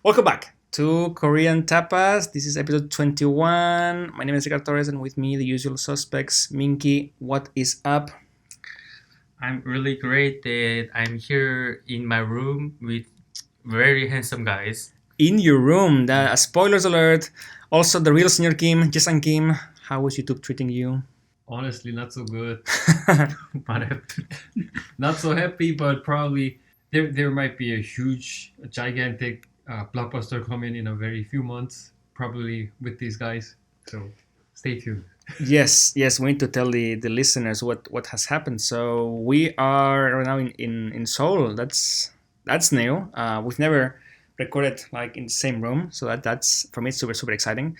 Welcome back to Korean Tapas. This is episode 21. My name is Ricard Torres, and with me, the usual suspects. Minki, what is up? I'm really great that I'm here in my room with very handsome guys. In your room, spoilers alert. Also, the real senior Kim, Jisang Kim. How was YouTube treating you? Honestly, not so good. But not so happy, but probably there might be a huge, gigantic blockbuster coming in a very few months, probably with these guys. So stay tuned. Yes, we need to tell the listeners what has happened. So we are right now in Seoul. That's new. We've never recorded like in the same room, so that's for me it's super exciting.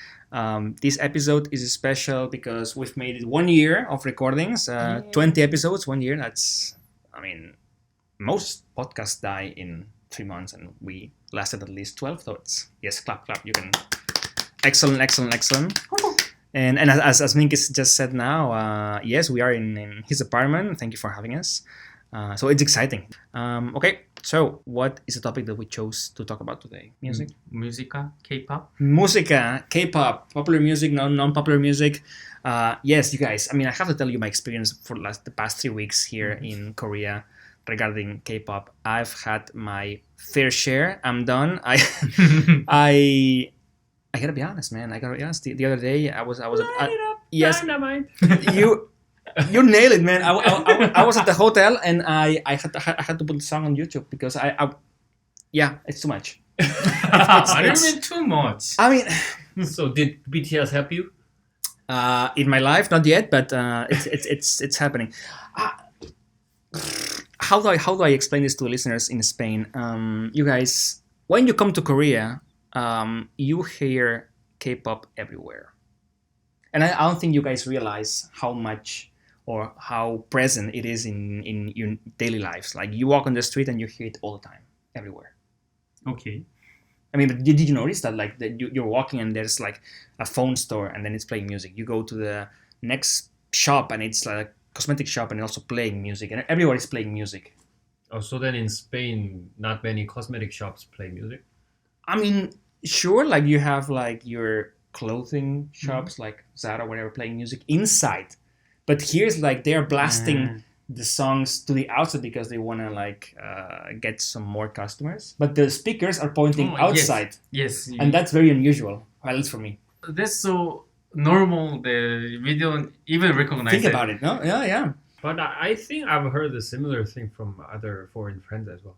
This episode is special because we've made it 1 year of recordings. 20 episodes, 1 year. Most podcasts die in 3 months, and we lasted at least 12. So yes, clap. You can. Excellent. And as Mink just said now, yes, we are in his apartment. Thank you for having us. So it's exciting. Okay, so what is the topic that we chose to talk about today? Music? Musica, K-pop. Musica, K-pop, popular music, non-popular music. Yes, you guys, I have to tell you my experience for the past 3 weeks here in Korea regarding K-pop. I've had my fair share. I'm done. I gotta be honest, man. The other day, I was yes, Dynamite. you nailed it, man. I was at the hotel and I had to put the song on YouTube because it's too much. I don't mean too much. So did BTS help you? In my life, not yet, but it's happening. How do I explain this to listeners in Spain? You guys, when you come to Korea, you hear K-pop everywhere, and I don't think you guys realize how much or how present it is in your daily lives. Like you walk on the street and you hear it all the time, everywhere. Okay. But did you notice that you're walking and there's like a phone store and then it's playing music? You go to the next shop and it's like a cosmetic shop and also playing music, and everywhere is playing music. Oh, so then in Spain, not many cosmetic shops play music? Sure, like you have like your clothing shops like Zara, whatever, playing music inside, but here's like they're blasting the songs to the outside because they want to get some more customers, but the speakers are pointing outside. Yes. And that's very unusual, at least for me. That's so normal that we don't even recognize Think about it, no? Yeah. But I think I've heard a similar thing from other foreign friends as well.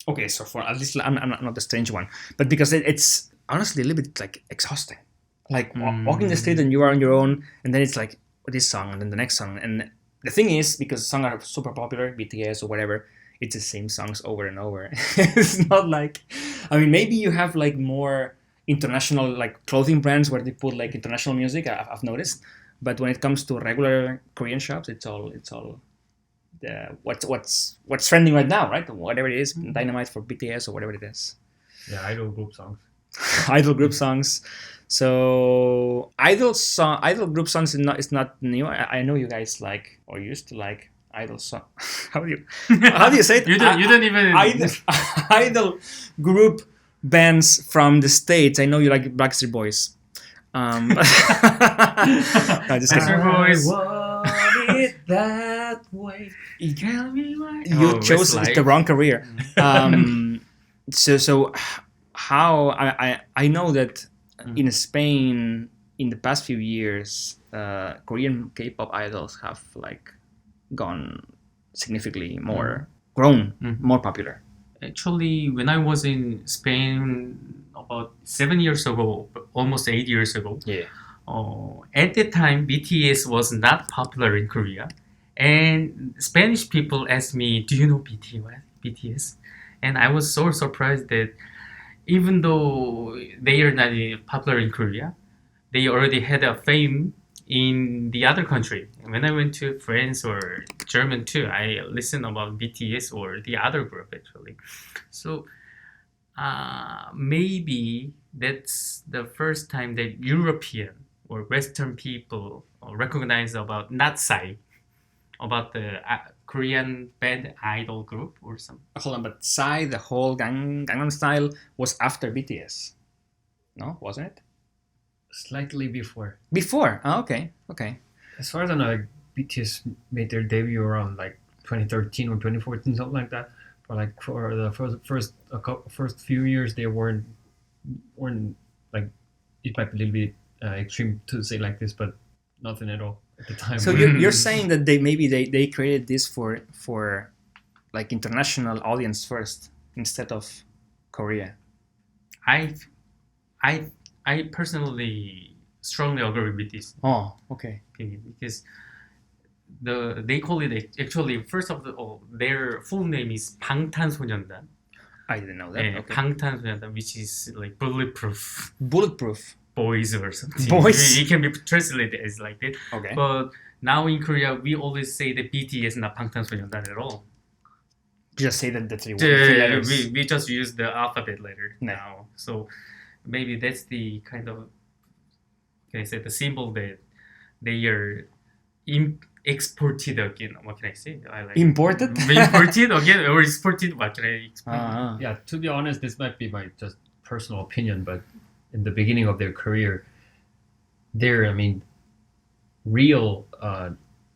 Okay, so for at least I'm not the strange one, but because it's honestly a little bit like exhausting, like walking the street and you are on your own, and then it's like this song and then the next song, and the thing is because songs are super popular, BTS or whatever, it's the same songs over and over. It's not like, maybe you have like more international like clothing brands where they put like international music. I've noticed, but when it comes to regular Korean shops, it's all what's trending right now, right? Whatever it is, Dynamite for BTS or whatever it is. Yeah, idol group songs. Idol group songs. So idol group songs is not new. I know you guys like or used to like idol song. How do you say it? You don't even idol group bands from the States. I know you like Backstreet Boys. No, just kidding. Backstreet Boys. Want it that way. You chose the wrong career. So how I know that in Spain in the past few years, Korean K-pop idols have like gone significantly more more popular. Actually, when I was in Spain about 7 years ago, almost 8 years ago, at that time BTS was not popular in Korea, and Spanish people asked me, "Do you know BTS?" And I was so surprised that even though they are not popular in Korea, they already had a fame in the other country. When I went to France or German too, I listened about BTS or the other group actually. So maybe that's the first time that European or Western people recognize about not Psy, about the Korean band idol group or something. Hold on, but Psy, the whole Gangnam Style was after BTS. No, wasn't it? Slightly before. Before. Oh, okay. As far as I know, like, BTS made their debut around like 2013 or 2014, something like that. But like for the first few years, they weren't like, it might be a little bit extreme to say like this, but nothing at all at the time. So you're saying that they created this for like international audience first instead of Korea. I personally strongly agree with this Oh, okay. opinion because they call it actually first of all their full name is 방탄소년단. I didn't know that. Okay. 방탄소년단, which is like bulletproof Bulletproof. boys or something. Boys? It can be translated as like that. Okay. But now in Korea, we always say that BTS not 방탄소년단 at all. Just say that the three letters. We just use the alphabet letter No. now. So maybe that's the kind of, can I say, the symbol that they are exported again. What can I say? Imported? Imported again or exported? What can I explain? Yeah, to be honest, this might be my just personal opinion, but in the beginning of their career, real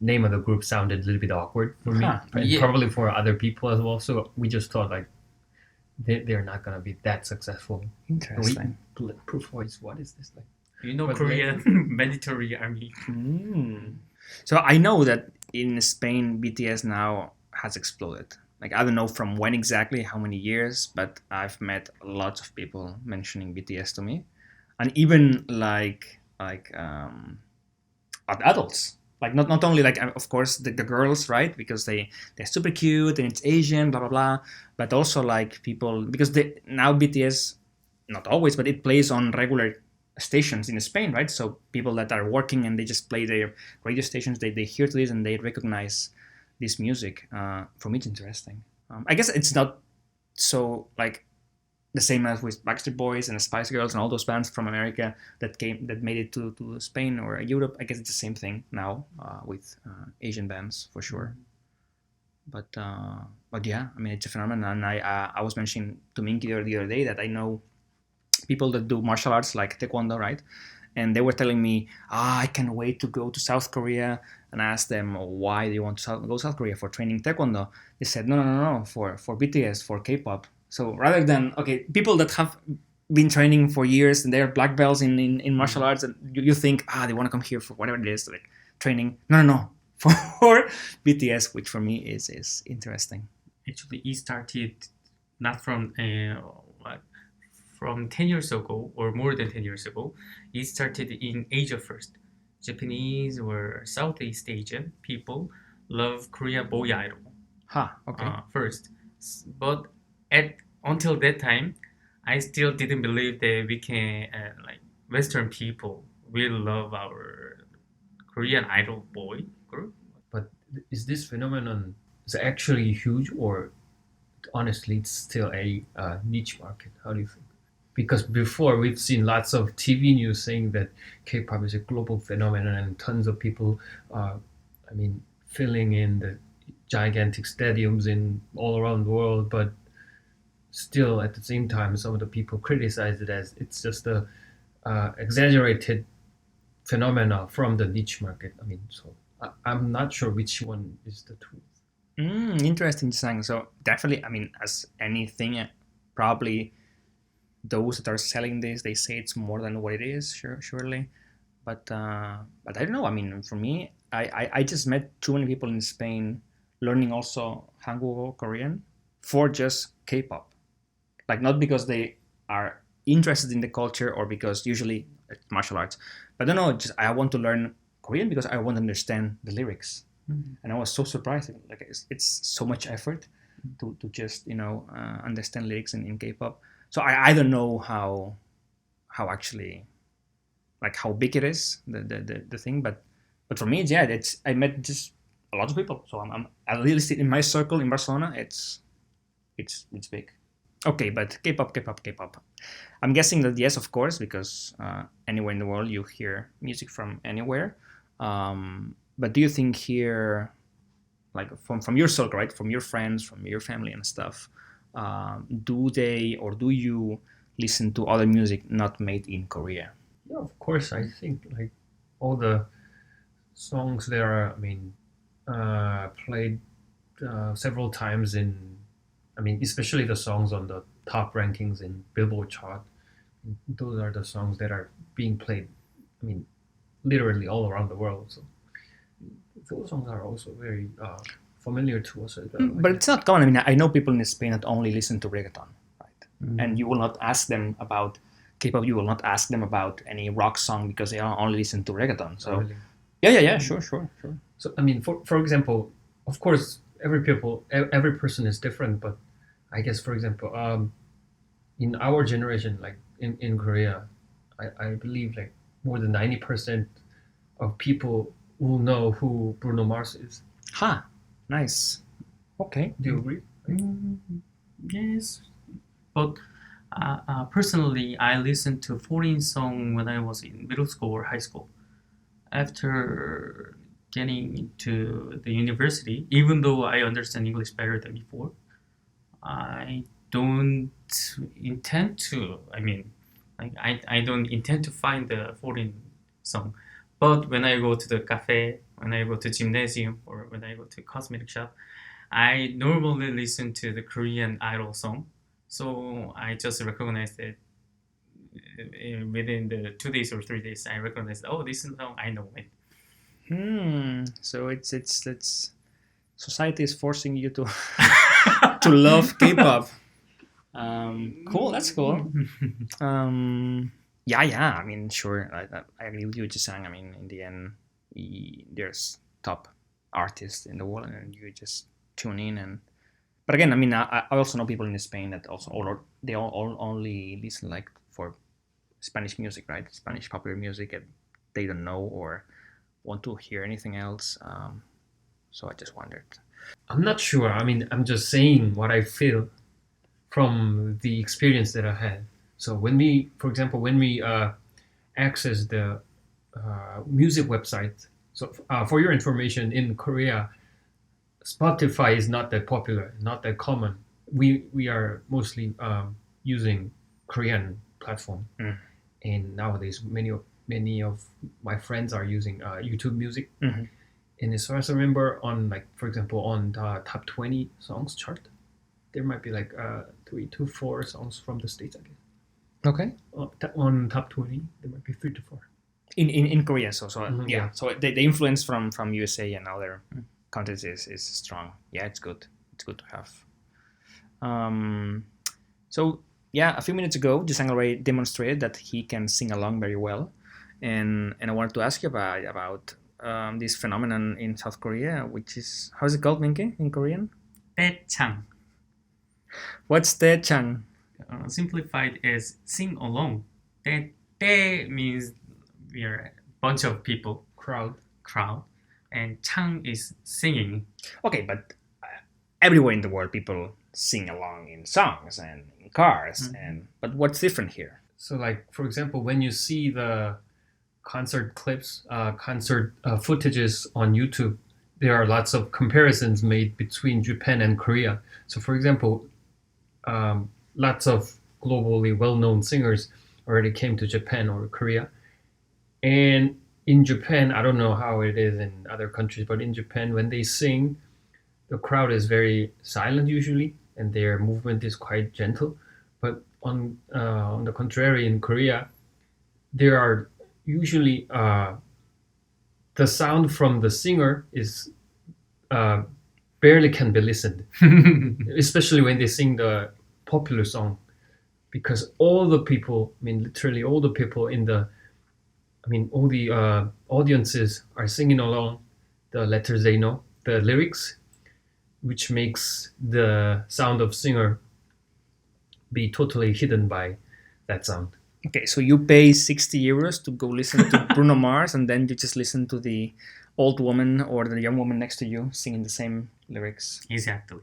name of the group sounded a little bit awkward for me, and Yeah. probably for other people as well. So we just thought like they're not gonna be that successful. Interesting. Bulletproof voice. What is this like? You know, But Korean military army. So I know that in Spain, BTS now has exploded. Like, I don't know from when exactly, how many years, but I've met lots of people mentioning BTS to me, and even like adults. Like not only like, of course, the girls, right? Because they're super cute and it's Asian, blah blah blah. But also like people, because now BTS, not always, but it plays on regular stations in Spain, right? So people that are working and they just play their radio stations, they hear this and they recognize this music. For me, it's interesting. I guess it's not so like the same as with Backstreet Boys and Spice Girls and all those bands from America that made it to Spain or Europe. I guess it's the same thing now with Asian bands for sure. But yeah, I mean, it's a phenomenon. And I was mentioning to Minki the other day that I know people that do martial arts like Taekwondo, right? And they were telling me, I can't wait to go to South Korea. And I asked them, why do you want to go to South Korea for training Taekwondo? They said, no, for BTS, for K-pop. So rather than, okay, people that have been training for years and they're black belts in martial arts, and you think, they want to come here for whatever it is, like training. No, for BTS, which for me is interesting. Actually, it started not from 10 years ago or more than 10 years ago. It started in Asia first. Japanese or Southeast Asian people love Korean boy idol Okay. first. But until that time, I still didn't believe that we can, like Western people will love our Korean idol boy group. But is this phenomenon is actually huge, or honestly, it's still a niche market? How do you think? Because before we've seen lots of TV news saying that K-pop is a global phenomenon and tons of people, filling in the gigantic stadiums in all around the world. But still, at the same time, some of the people criticize it as it's just a exaggerated phenomena from the niche market. So I'm not sure which one is the truth. Interesting, Jisang. So definitely, as anything, probably those that are selling this, they say it's more than what it is, surely. But I don't know. For me, I just met too many people in Spain learning also Hangul Korean for just K-pop. Like, not because they are interested in the culture or because usually it's martial arts. But I don't know, just I want to learn Korean because I want to understand the lyrics. And I was so surprised. Like, it's so much effort to just understand lyrics in K-pop. So I don't know how actually, like, how big it is, the thing. But for me, yeah, I met just a lot of people. So I'm at least in my circle in Barcelona, it's big. Okay, but K-pop. I'm guessing that yes, of course, because anywhere in the world you hear music from anywhere. But do you think here, like from your circle, right? From your friends, from your family and stuff. Do they or do you listen to other music not made in Korea? Yeah, of course. I think like all the songs there are, played several times especially the songs on the top rankings in Billboard chart. Those are the songs that are being played, literally all around the world. So those songs are also very familiar to us as well. But it's not common. I mean, I know people in Spain that only listen to reggaeton, right? And you will not ask them about K-pop. You will not ask them about any rock song because they only listen to reggaeton. So Really? yeah, sure. So for example, of course, every person is different. But I guess, for example, in our generation, like in Korea, I believe like more than 90% of people will know who Bruno Mars is. Nice. Okay. Do you agree? Yes, but personally, I listened to foreign song when I was in middle school or high school. After getting into the university, even though I understand English better than before, I don't intend to. I don't intend to find the foreign song. But when I go to the cafe, when I go to gymnasium, or when I go to cosmetic shop, I normally listen to the Korean idol song. So I just recognize it within the 2 days or 3 days. I recognize, oh, this song, I know it. So it's society is forcing you to to love K-pop. Cool. That's cool. Yeah. I mean, sure. I agree with you, Jisang. I mean, in the end, there's top artists in the world, and you just tune in. But again, I mean, I also know people in Spain that also they all only listen like for Spanish music, right? Spanish popular music, and they don't know or want to hear anything else. So I just wondered. I'm not sure. I'm just saying what I feel from the experience that I had. So for example, when we access the music website, so for your information, in Korea, Spotify is not that popular, not that common. We are mostly using Korean platform, and nowadays many of my friends are using YouTube Music. And as far as I remember, for example, on the top 20 songs chart, there might be like 3 to 4 songs from the States, I guess. Okay. On top 20, there might be 3 to 4. In Korea, so Yeah. So the influence from USA and other countries is strong. Yeah, it's good. It's good to have. So yeah, a few minutes ago, Jisang already demonstrated that he can sing along very well, and I wanted to ask you about this phenomenon in South Korea, which is, how is it called, Minki, in Korean? Daechang. What's Daechang? Simplified as sing along. Dae means we are a bunch of people, crowd, and chang is singing. Okay, but everywhere in the world, people sing along in songs and in cars, but what's different here? So, like, for example, when you see the concert clips, concert footages on YouTube, there are lots of comparisons made between Japan and Korea. So, for example, lots of globally well-known singers already came to Japan or Korea. And in Japan, I don't know how it is in other countries, but in Japan, when they sing, the crowd is very silent usually, and their movement is quite gentle. But on the contrary, in Korea, there are usually the sound from the singer is barely can be listened, especially when they sing the popular song, because all the people, literally all the people all the audiences are singing along the letters they know, the lyrics, which makes the sound of singer be totally hidden by that sound. Okay, so you pay 60 euros to go listen to Bruno Mars, and then you just listen to the old woman or the young woman next to you singing the same lyrics. Exactly.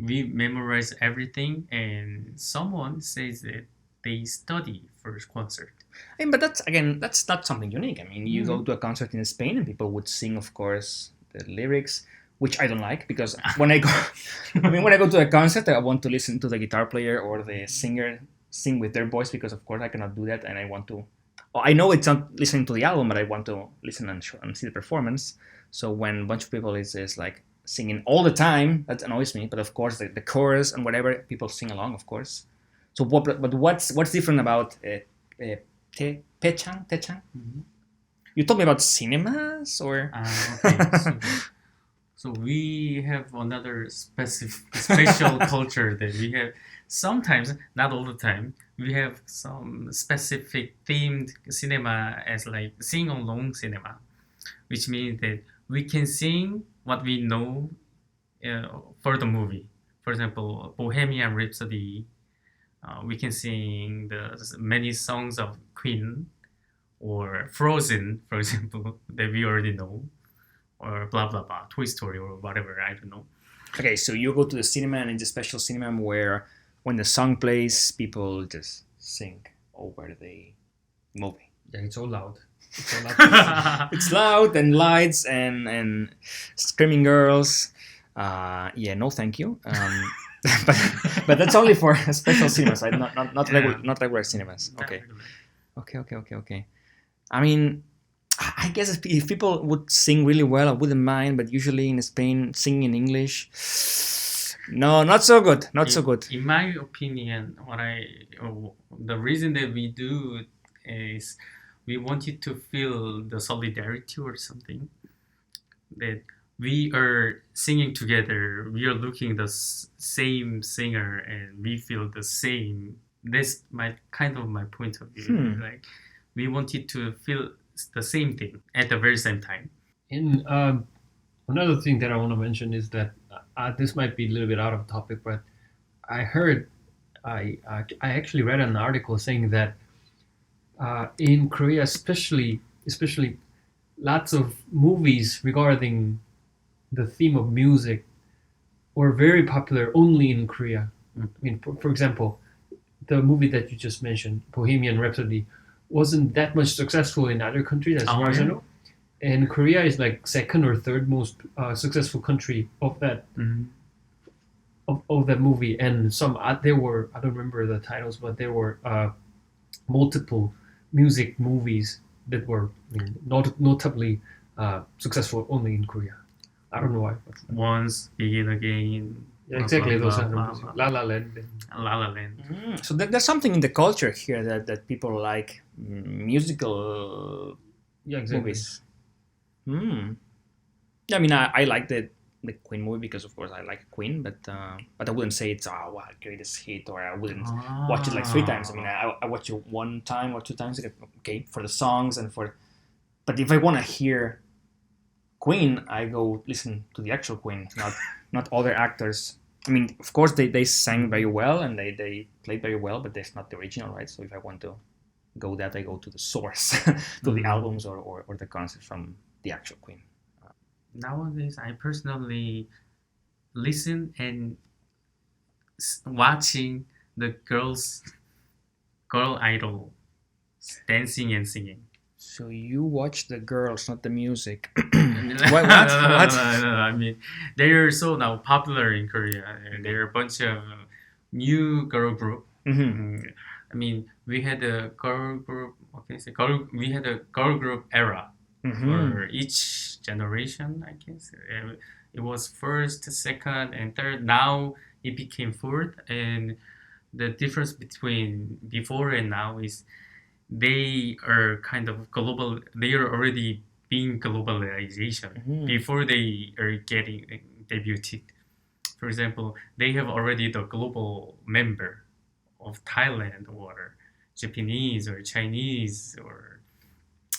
We memorize everything, and someone says that they study for concert. But that's not something unique. You go to a concert in Spain and people would sing, of course, the lyrics. which I don't like because when I go, when I go to a concert, I want to listen to the guitar player or the singer sing with their voice because of course I cannot do that, and I want to. I know it's not listening to the album, but I want to listen and see the performance. So when a bunch of people is like singing all the time, that annoys me. But of course, the chorus and whatever, people sing along, of course. So what's different about Techang? Mm-hmm. You told me about cinemas, or Okay. So we have another special culture that we have. Sometimes, not all the time, we have some specific themed cinema as like sing-along cinema, which means that we can sing what we know for the movie. For example, Bohemian Rhapsody, we can sing the many songs of Queen, or Frozen, for example, that we already know, or blah blah blah, Toy Story or whatever, I don't know. Okay, so you go to the cinema, and it's a special cinema where when the song plays, people just sing over the movie. Yeah, it's all loud. It's loud and lights and screaming girls. Yeah, no, thank you. But that's only for special cinemas, right? Not regular cinemas. Okay. I mean, I guess if people would sing really well, I wouldn't mind. But usually in Spain, singing in English, no, not so good. So good. In my opinion, the reason that we do is we wanted to feel the solidarity or something, that we are singing together, we are looking the same singer, and we feel the same. That's my point of view. Like, we wanted to feel the same thing at the very same time. And another thing that I want to mention is that this might be a little bit out of topic, but I actually read an article saying that in Korea, especially lots of movies regarding the theme of music were very popular only in Korea. I mean, for example, the movie that you just mentioned, Bohemian Rhapsody, wasn't that much successful in other countries as far as I know. And Korea is like second or third most successful country of that of that movie. And there were, I don't remember the titles, but there were multiple music movies that were notably successful only in Korea. I don't know why. Once, Begin Again. Yeah, exactly, blah, those blah, are blah, music. blah. La La Land. La La Land. So there's something in the culture here that people like musical movies. Yeah, I mean, I like the Queen movie because, of course, I like Queen, but I wouldn't say it's greatest hit, or I wouldn't watch it like 3 times. I mean, I watch it 1 time or 2 times, okay, for the songs and for. But if I want to hear Queen, I go listen to the actual Queen, not other actors. I mean, of course, they sang very well and they played very well, but that's not the original, right? So if I want to go that, I go to the source, to the albums or the concerts from the actual Queen. Nowadays, I personally listen and watching the girl idol dancing and singing. So you watch the girls, not the music. What? I mean, they are so now popular in Korea. There are a bunch of new girl group. I mean, we had a girl group. We had a girl group era for each generation. I guess it was first, second, and third. Now it became fourth, and the difference between before and now is they are kind of global. They are already being globalization before they are getting debuted. For example, they have already the global member of Thailand or Japanese or Chinese or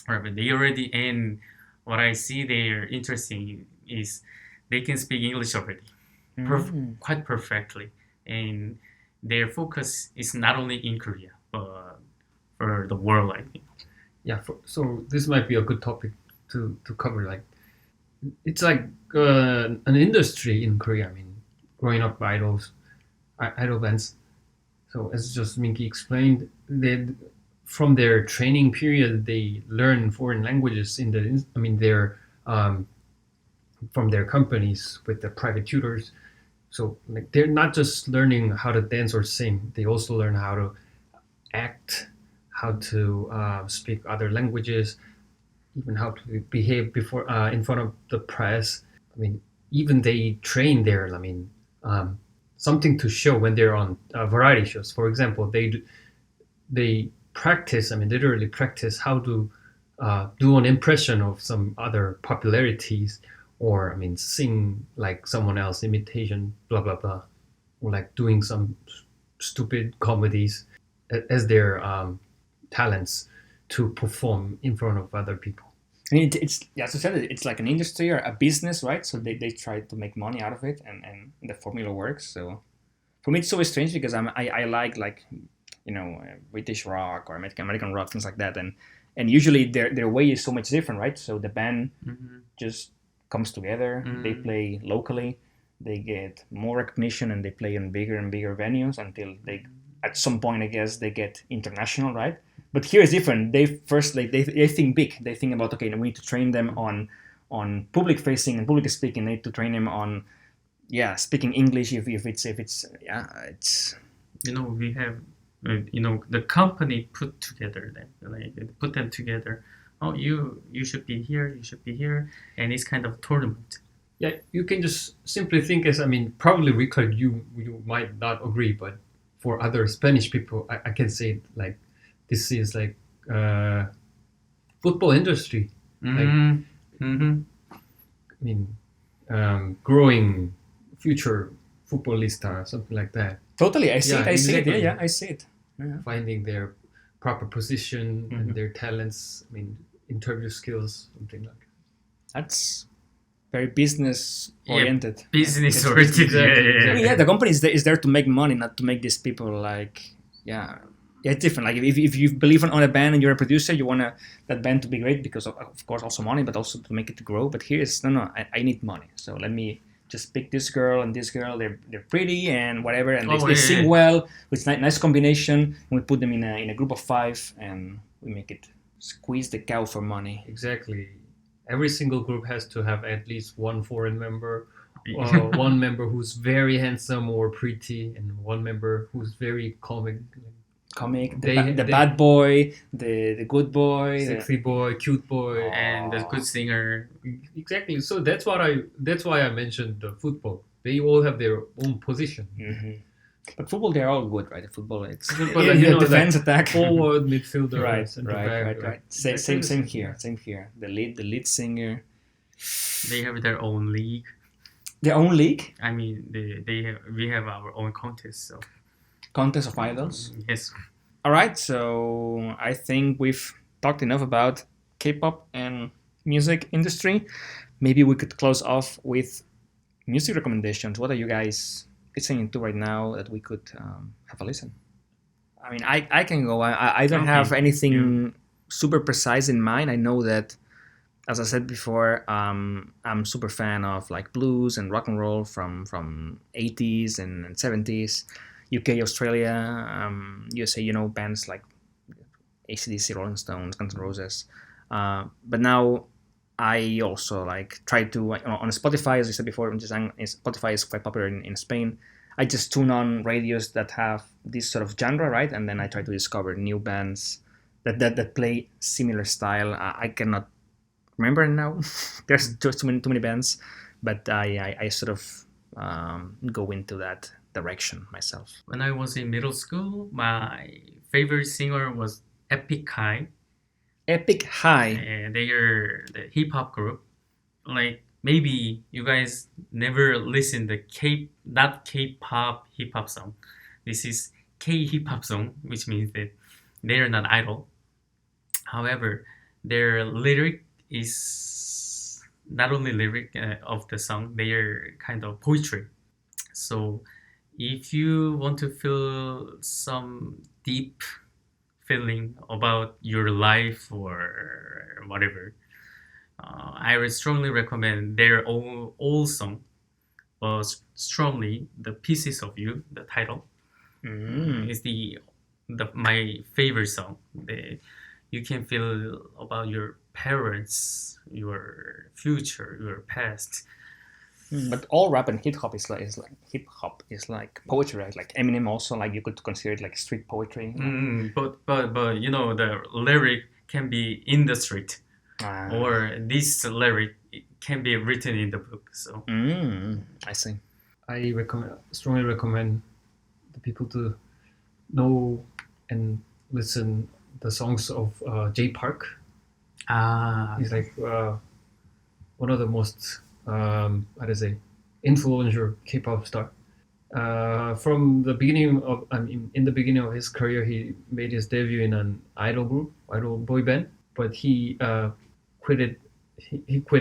they already. And what I see there interesting is they can speak English already quite perfectly, and their focus is not only in Korea but for the world, I think. Yeah, so this might be a good topic to cover. Like, it's like an industry in Korea. I mean, growing up idol bands. So as just Minki explained, from their training period, they learn foreign languages from their companies with the private tutors. So like they're not just learning how to dance or sing; they also learn how to act, how to speak other languages, even how to behave before in front of the press. I mean, even they train there. I mean, something to show when they're on variety shows. For example, they practice. I mean, literally practice how to do an impression of some other popularities, or I mean, sing like someone else, imitation, blah blah blah, or like doing some stupid comedies as their talents to perform in front of other people. I mean, it's as you said, it's like an industry or a business, right? So they try to make money out of it, and the formula works. So for me, it's so strange because I like British rock or American rock, things like that, and usually their way is so much different, right? So the band just comes together, they play locally, they get more recognition, and they play in bigger and bigger venues until they, at some point, I guess, they get international, right? But here it's different. They first they think big. They think about, okay, we need to train them on public facing and public speaking. They need to train them on speaking English if it's it's. We have the company put together them, like put them together. Oh, you should be here, you should be here, and it's kind of tournament. Yeah, you can just simply think as, I mean, probably Ricard, you might not agree, but for other Spanish people, I can say like this is like football industry. I mean, growing future footballista, something like that. Totally, I see it. Exactly. Yeah, I see it. Yeah. Finding their proper position and their talents. I mean, interview skills, something like that. That's very business oriented. Business oriented. Exactly. Yeah, the company is there to make money, not to make these people like it's different. Like if you believe on a band and you're a producer, you want that band to be great because of course also money, but also to make it grow. But here is I need money, so let me just pick this girl and this girl. They're pretty and whatever, and they sing well. It's nice combination. And we put them in a group of 5, and we make it squeeze the cow for money. Exactly. Every single group has to have at least one foreign member, one member who's very handsome or pretty, and one member who's very comic. The bad boy, the good boy, sexy boy, cute boy, and the good singer. Exactly. So that's why I mentioned the football. They all have their own position. Mm-hmm. But football, they're all good, right? The football, it's defense, attack, forward, midfielder, right. Same here. The lead singer. They have their own league. Their own league? I mean, we have our own contest. So. Contest of idols? Yes. All right, so I think we've talked enough about K-pop and music industry. Maybe we could close off with music recommendations. What are you guys listening to right now that we could have a listen? I mean, I can go. I don't have anything super precise in mind. I know that, as I said before, I'm super fan of like blues and rock and roll from 80s and 70s. UK, Australia, USA, bands like AC/DC, Rolling Stones, Guns N' Roses. But now I also like try to, on Spotify, as I said before, Jisang, Spotify is quite popular in Spain. I just tune on radios that have this sort of genre, right? And then I try to discover new bands that play similar style. I cannot remember now. There's just too many bands, but I sort of go into that direction myself. When I was in middle school, my favorite singer was Epik. Epik High. They are the hip hop group. Like maybe you guys never listened to not K-pop hip hop song. This is K hip hop song, which means that they are not idol. However, their lyric is not only lyric of the song, they are kind of poetry. So if you want to feel some deep feeling about your life or whatever, I would strongly recommend their old song, but strongly The Pieces of You, the title, is my favorite song. You can feel about your parents, your future, your past. But all rap and hip hop is like poetry, right? Like Eminem also, like you could consider it like street poetry. But you know, the lyric can be in the street, or this lyric can be written in the book. So I see. I strongly recommend the people to know and listen the songs of J Park. He's like one of the most influential K-pop star. From the beginning of, in the beginning of his career, he made his debut in an idol boy band, but he quit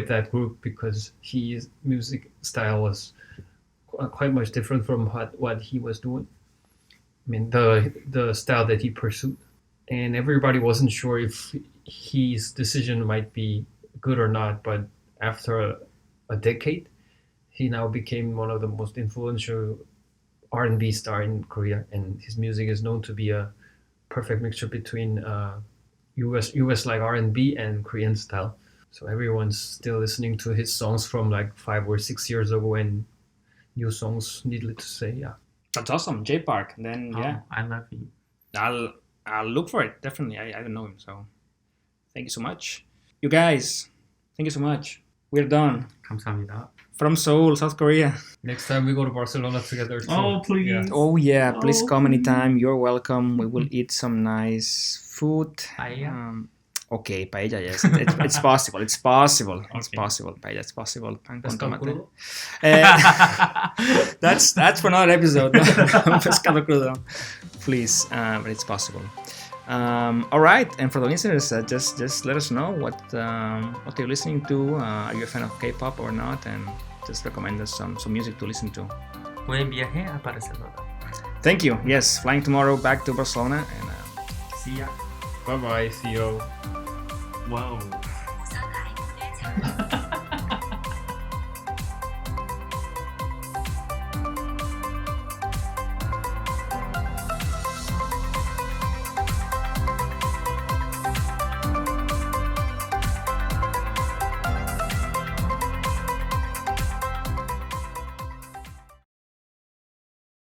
that group because his music style was quite much different from what he was doing. I mean, the style that he pursued, and everybody wasn't sure if his decision might be good or not. But after a decade, he now became one of the most influential R&B star in Korea, and his music is known to be a perfect mixture between US like R&B and Korean style. So everyone's still listening to his songs from like 5 or 6 years ago, and new songs, needless to say. Yeah, that's awesome. J Park. Then I love him. I'll look for it, definitely. I don't know him, so thank you so much. You guys, thank you so much. We're done. 감사합니다. From Seoul, South Korea. Next time we go to Barcelona together. Oh, please. Yeah. Oh, yeah. Please come anytime. You're welcome. We will eat some nice food. Paella? Okay, paella, yes. It's possible. It's possible. Okay. It's possible. Paella, it's possible. Pan con Pescado tomate. crudo? That's for another episode. Pescado crudo. Please, but it's possible. All right, and for the listeners, just let us know what you're listening to. Are you a fan of K-pop or not? And just recommend us some music to listen to. Buen viaje a Barcelona. Thank you. Yes, flying tomorrow back to Barcelona, and See ya. Bye bye. See you. Wow.